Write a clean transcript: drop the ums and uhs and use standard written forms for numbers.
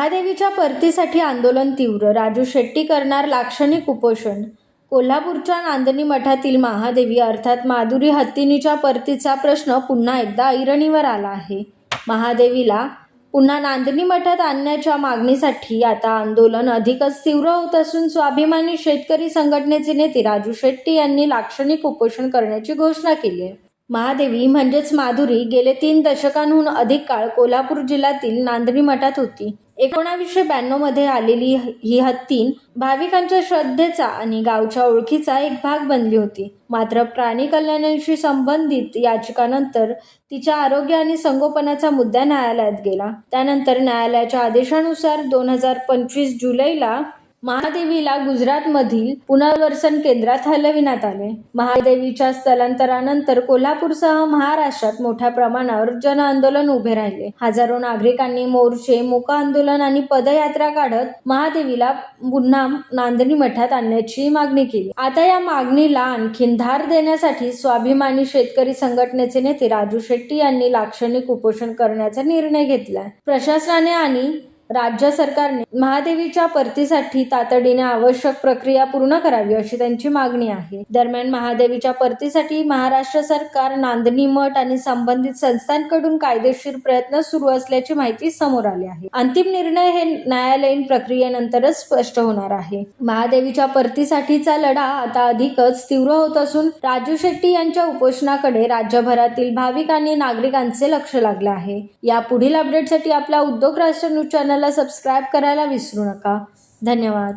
महादेवीच्या परतीसाठी आंदोलन तीव्र, राजू शेट्टी करणार लाक्षणिक उपोषण. कोल्हापूरच्या नांदणी मठातील महादेवी अर्थात माधुरी हत्तीनीच्या परतीचा प्रश्न पुन्हा एकदा ऐरणीवर आला आहे. महादेवीला पुन्हा नांदणी मठात आणण्याच्या मागणीसाठी आता आंदोलन अधिकच तीव्र होत असून स्वाभिमानी शेतकरी संघटनेचे नेते राजू शेट्टी यांनी लाक्षणिक उपोषण करण्याची घोषणा केली आहे. महादेवी म्हणजेच माधुरी गेले 3 दशकांहून अधिक काळ कोल्हापूर जिल्ह्यातील नांदणी मठात होती. 1992 मध्ये आलेली ही हत्तीन भाविकांच्या श्रद्धेचा आणि गावच्या ओळखीचा एक भाग बनली होती. मात्र प्राणी कल्याणाशी संबंधित याचिकानंतर तिच्या आरोग्य आणि संगोपनाचा मुद्दा न्यायालयात गेला. त्यानंतर न्यायालयाच्या आदेशानुसार 2025 जुलैला महादेवीला गुजरातमधील पुनर्वसन केंद्रात हलविण्यात आले. महादेवीच्या स्थलांतरानंतर कोल्हापूरसह महाराष्ट्रात मोठ्या प्रमाणावर जन आंदोलन उभे राहिले. हजारो नागरिकांनी मोर्चे, मूक आंदोलन आणि पदयात्रा काढत महादेवीला पुन्हा नांदणी मठात आणण्याची मागणी केली. आता या मागणीला आणखीन धार देण्यासाठी स्वाभिमानी शेतकरी संघटनेचे नेते राजू शेट्टी यांनी लाक्षणिक उपोषण करण्याचा निर्णय घेतलाय. प्रशासनाने आणि राज्य सरकारने महादेवीच्या परतीसाठी तातडीने आवश्यक प्रक्रिया पूर्ण करावी अशी त्यांची मागणी आहे. दरम्यान महादेवीच्या परतीसाठी महाराष्ट्र सरकार, नांदणी मठ आणि संबंधित संस्थांकडून कायदेशीर प्रयत्न सुरू असल्याची माहिती समोर आली आहे. अंतिम निर्णय हे न्यायालयीन प्रक्रियेनंतरच स्पष्ट होणार आहे. महादेवीच्या परतीसाठीचा लढा आता अधिकच तीव्र होत असून राजू शेट्टी यांच्या उपोषणाकडे राज्यभरातील भाविक आणि नागरिकांचे लक्ष लागले आहे. या पुढील अपडेटसाठी आपला उद्योग राष्ट्र न्यूज चॅनलला सबस्क्राईब करायला विसरू नका. धन्यवाद.